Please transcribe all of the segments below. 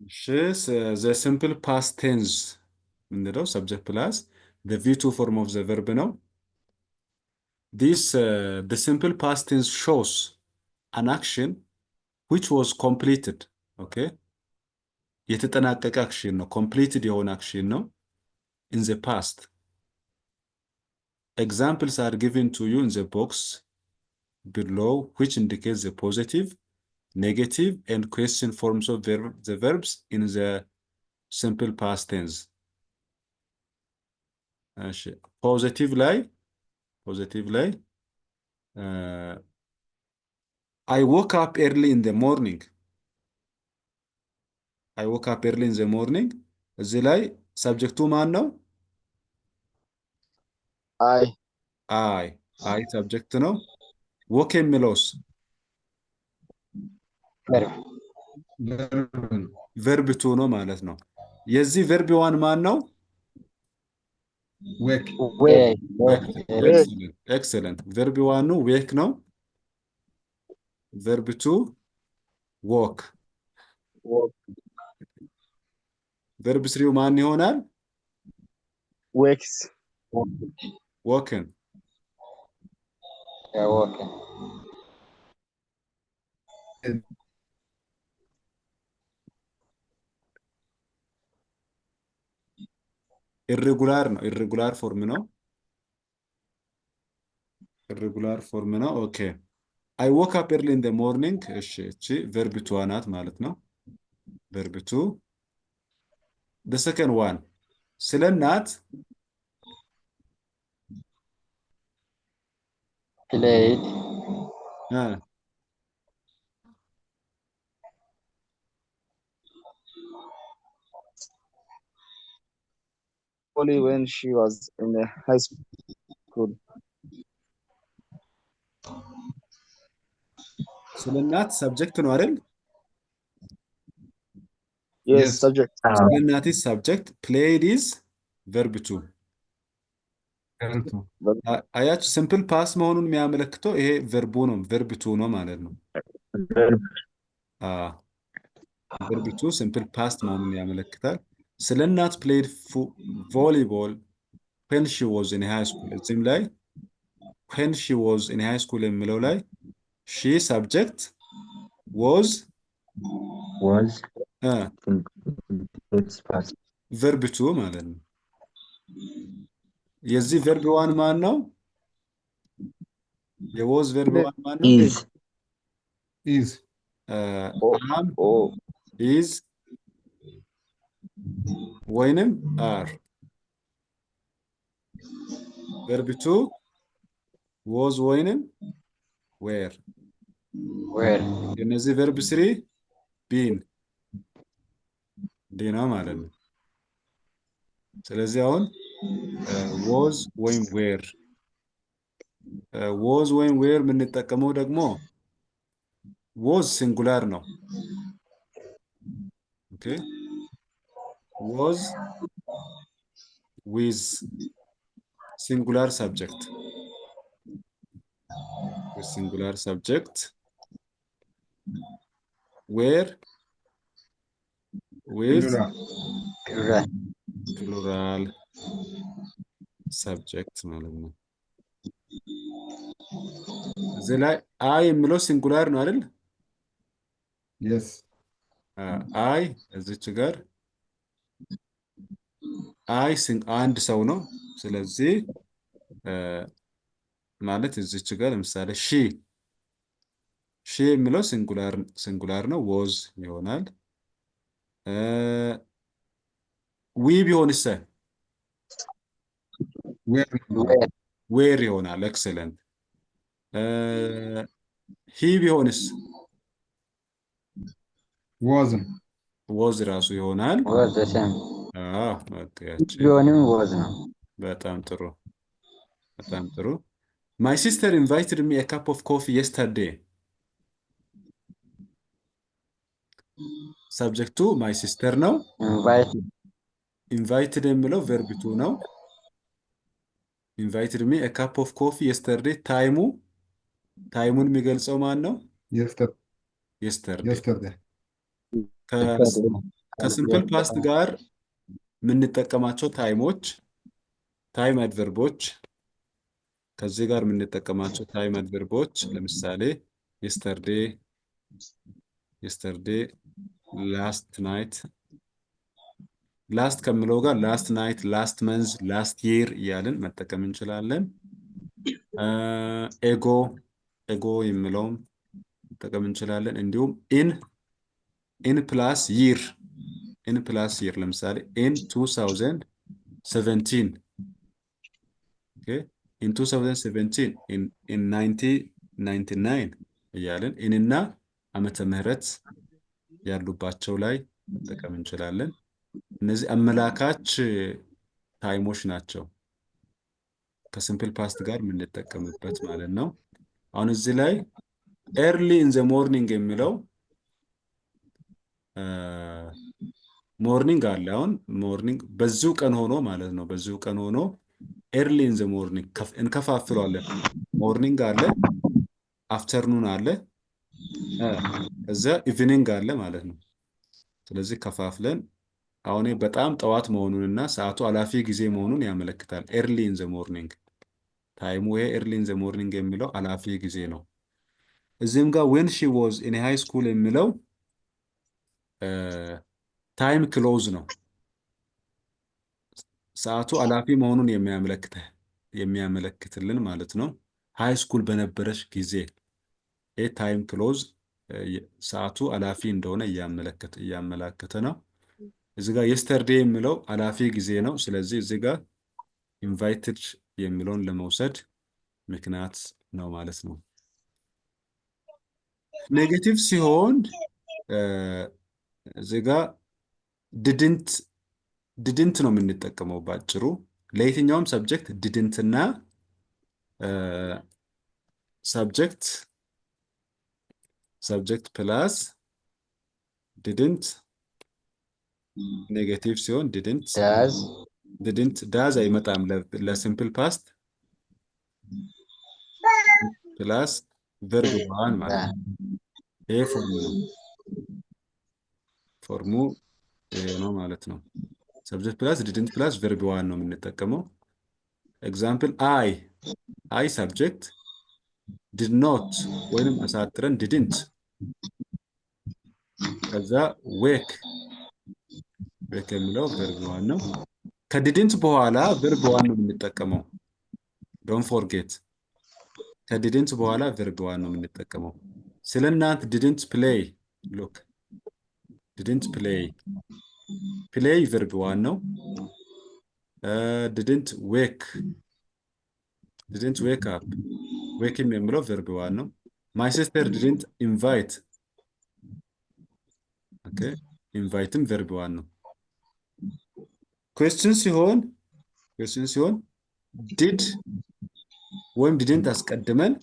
the simple past tense ምንድነው? subject plus the V2 form of the verb ነው። The simple past tense shows an action which was completed. Okay? የተጠናቀቀ action ነው። completed የሆነ action ነው in the past. Examples are given to you in the box below which indicates the positive, negative, and question forms of the verbs in the simple past tense. positive ላይ I woke up early in the morning. I woke up early in the morning. እዚህ ላይ ሰብጀክቱ ማን ነው? አይ ሰብጀክት ነው። ወክ የሚለውስ ቨርብ ቱ ነው ማለት ነው። የዚህ ቨርብ ዋን ማን ነው? ዌክ። ኤክሰለንት። ቨርብ ዋኑ ዌክ ነው። ቨርብ ቱ ዎክ። ቨርብ ስሪው ማን ይሆናል? ዌክስ። ዎክን። ኢሬጉላር ነው። ኢሬጉላር ፎርም ነው። ኢሬጉላር ፎርም ነው። ኦኬ አይ ዎክ አፕ ኤርሊ ኢን ዘ ሞርኒንግ። እሺ እቺ ቨርብ ቱ ናት ማለት ነው። ቨርብ ቱ the second one ስለ እናት played only when she was in the high school. ስለ እናት ሰብጀክት ነው አይደል? Yes, subject. ስለ እናት is subject, played is verb to. አያችሁ ሲምፕል ፓስ መሆኑን የሚያመለክተው ይሄ ቨርቡ ነው። ቨርብ ቱ ነው ማለት ነው። ቨርብ ቱ ሲምፕል ፓስት መሆኑን ያመለክታል። ስለ እናት played volleyball when she was in high school። እዚህም ላይ when she was in high school የሚለው ላይ she subject was verb to ማለት ነው። የዚህ ቨርብ ዋን ማን ነው? የወዝ ቨርብ ዋን ማን ነው? is am is ወይንም are። ቨርብ ቱ was ወይንም were። የነዚህ ቨርብ ስሪ been ዲና ማለት ነው። ስለዚህ አሁን was ወይም were was ወይም were የምንጠቀመው ደግሞ was ሲንጉላር ነው። ኦኬ was with singular subject were with plural subject ማለት ነው። እዚህ ላይ አይ የሚለው ሲንጉላር ነው አይደል? yes አይ እዚች ጋር አይ አንድ ሰው ነው። ስለዚህ ማለት እዚች ጋር ለምሳሌ ሺ የሚለው ሲንጉላር ነው፣ was ይሆናል። ዊ ቢሆንስ ዌር ይሆናል። ኤክሰለንት። ሂ ቢሆንስ was ራሱ ይሆናል። ቢሆንም was ነው። በጣም ጥሩ በጣም ጥሩ። My sister invited me a cup of coffee yesterday. Subject to my sister ነው። invited የሚለው verb to ነው። invited me a cup of coffee yesterday ታይሙን የሚገልጸው ማን ነው? yesterday ከሲምፕል ፓስት ጋር የምንጠቀማቸው ታይሞች ታይም አድቨርቦች ከዚህ ጋር የምንጠቀማቸው ታይም አድቨርቦች ለምሳሌ yesterday ላስት ናይት ላስት ከምለው ጋር ላስት ናይት ላስት መንዝ ላስት ይር እያልን መጠቀም እንችላለን። ኤጎ የሚለውም መጠቀም እንችላለን። እንዲሁም ኢን ፕላስ ይር ለምሳሌ ኢን 2017 okay in 2017 in 1999 እያልን ኢንና ዓመተ ምህረት ያሉባቸው ላይ መጠቀም እንችላለን። እነዚህ አመላካች ታይሞች ናቸው ከሲምፕል ፓስት ጋር የምንጠቀምበት ማለት ነው። አሁን እዚህ ላይ early in the morning የሚለው ሞርኒንግ አለ። አሁን ሞርኒንግ በዚሁ ቀን ሆኖ ማለት ነው። በዚሁ ቀን ሆኖ early in the morning እንከፋፍለዋለን። ሞርኒንግ አለ፣ አፍተርኑን አለ፣ እዛ ኢቭኒንግ አለ ማለት ነው። ስለዚህ ከፋፍለን አሁን በጣም ጠዋት መሆኑንና ሰዓቱ አላፊ ጊዜ መሆኑን ያመለክታል። early in the morning ታይሙ ይሄ early in the morning የሚለው አላፊ ጊዜ ነው። እዚህም ጋር when she was in high school የሚለው ታይም ክሎዝ ነው። ሰዓቱ አላፊ መሆኑን የሚያመለክትልን ማለት ነው። ሃይ ስኩል በነበረች ጊዜ ይሄ ታይም ክሎዝ ሰዓቱ አላፊ እንደሆነ እያመለከተ ነው። እዚህ ጋር yesterday የሚለው አላፊ ጊዜ ነው። ስለዚህ እዚህ ጋር invited የሚለውን ለመውሰድ ምክንያት ነው ማለት ነው። ኔጌቲቭ ሲሆን እዚህ ጋር didn't ነው የምንጠቀመው ባጭሩ። ለየትኛውም ሰብጀክት didn't እና ሰብጀክት ፕላስ didn't ኔጌቲቭ ሲሆን ዳዝ አይመጣም ለሲምፕል ፓስት ፕላስ ቨርብ ዋን ማለት ነው። ይሄ ፎርሙ ይሄ ነው ማለት ነው። ሰብጀክት ፕላስ didn't ፕላስ ቨርብ ዋን ነው የምንጠቀመው። ኤግዛምፕል አይ ሰብጀክት did not ወይንም አሳጥረን didn't ከዛ ዌክ የሚለው ቨርብ ዋን ነው። ከዲድንት በኋላ ቨርብ ዋን ነው የምንጠቀመው። ዶንት ፎርጌት ከዲድንት በኋላ ቨርብ ዋን ነው የምንጠቀመው። ስለ እናንተ didn't play ሉክ didn't play ቨርብ ዋን ነው። didn't wake up ዌክም የሚለው ቨርብ ዋን ነው። my sister didn't invite ኢንቫይትም ቨርብ ዋን ነው። ኩዌስችን ሲሆን ዲድ ወይም ዲድንት አስቀድመን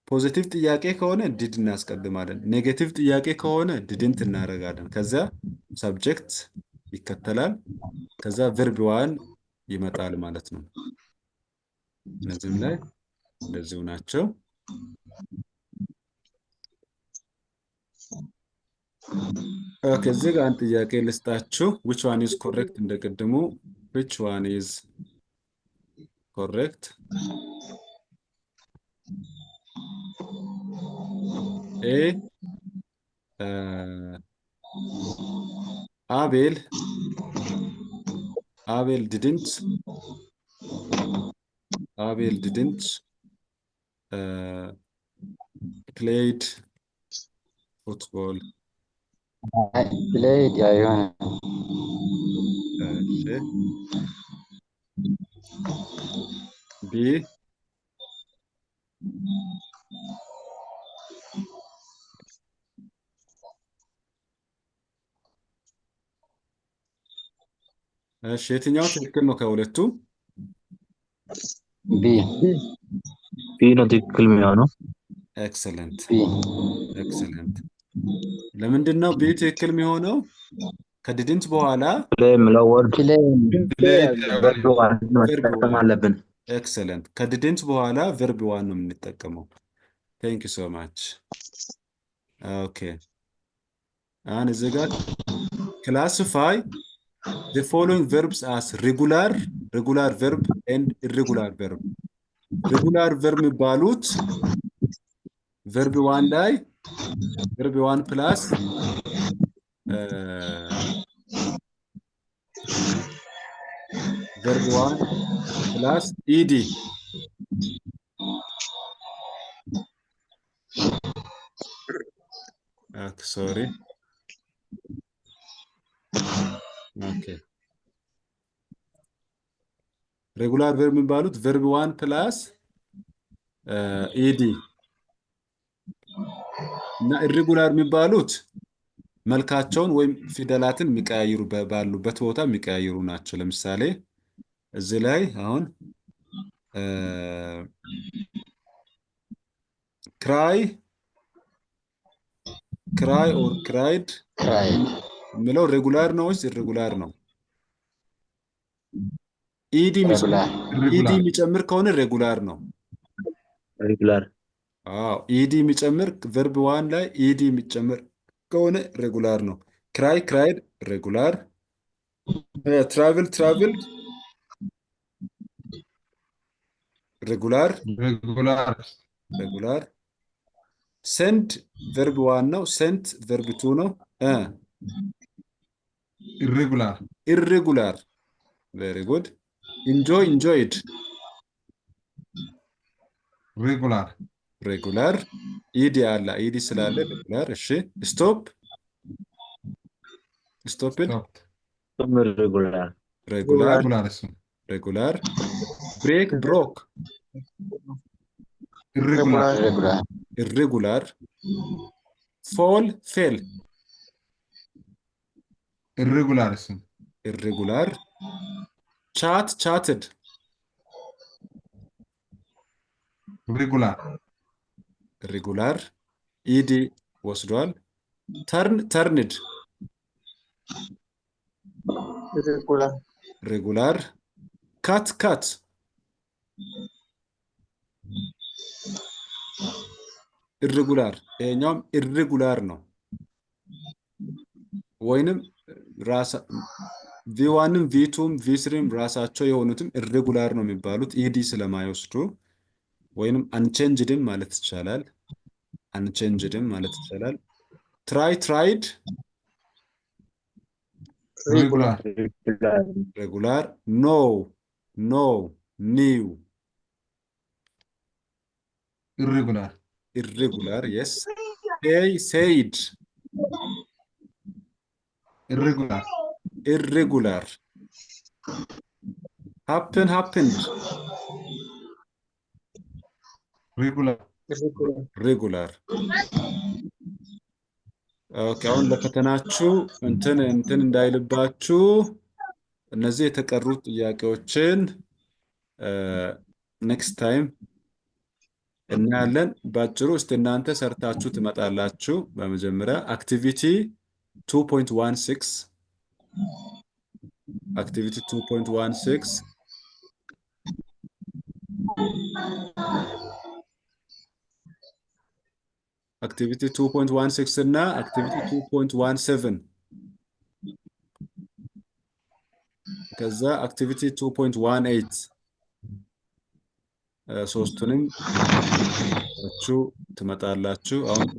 ፖዚቲቭ ጥያቄ ከሆነ ዲድ እናስቀድማለን። ኔጌቲቭ ጥያቄ ከሆነ ዲድንት እናደርጋለን። ከዛ ሰብጀክት ይከተላል። ከዛ ቨርብ ዋን ይመጣል ማለት ነው። እነዚህም ላይ እንደዚሁ ናቸው። ኦኬ እዚህ ጋር አንድ ጥያቄ ልስጣችሁ። which one is correct እንደቀድሞ which one is correct? A Abel didn't played football. played አይሆንም። B እሺ የትኛው ትክክል ነው ከሁለቱ? ቢ ነው ትክክል የሚሆነው። ኤክሰለንት። ለምንድን ነው ቢ ትክክል የሚሆነው? ከዲድንት በኋላ ፕሌይ የሚለው ወርድ ቨርብ መጠቀም አለብን። ኤክሰለንት። ከዲድንት በኋላ ቨርብ ዋን ነው የምንጠቀመው። ቴንክ ዩ ሶ ማች። ኦኬ አሁን እዚህ ጋር classify the following verbs as regular verb and irregular verb regular verb የሚባሉት verb 1 ላይ verb 1 plus verb 1 plus ed sorry okay regular verb የሚባሉት verb 1 plus ed እና irregular የሚባሉት መልካቸውን ወይም ፊደላትን የሚቀያይሩ ባሉበት ቦታ የሚቀያይሩ ናቸው። ለምሳሌ እዚህ ላይ አሁን cry or cried የሚለው ሬጉላር ነው ወይስ ኢሬጉላር ነው? ኢዲ የሚጨምር ከሆነ ሬጉላር ነው። ሬጉላር ኢዲ የሚጨምር verb 1 ላይ ኢዲ የሚጨምር ከሆነ ሬጉላር ነው። cry cried ሬጉላር traveled ሬጉላር send verb 1 ነው sent verb 2 ነው irregular very good enjoyed regular ed አለ ed ስላለ regular እሺ stopped regular break broke irregular fall fell irregular chatted regular ed ወስዷል turned regular cut irregular ይሄኛውም irregular ነው ወይንም ራሳ v1ም v2ም v3ም ራሳቸው የሆኑትም irregular ነው የሚባሉት ed ስለማይወስዱ ወይንም unchangedም ማለት ይቻላል tried regular no new irregular yes said irregular happened regular ኦኬ አሁን ለፈተናችሁ እንትን እንዳይልባችሁ እነዚህ የተቀሩት ጥያቄዎችን next time እናያለን። ባጭሩ እስቲ እናንተ ሰርታችሁ ትመጣላችሁ። በመጀመሪያ አክቲቪቲ 2.16 activity 2.16 activity 2.16 እና activity 2.17 ከዛ activity 2.18 ሶስቱንም ትመጣላችሁ። አሁን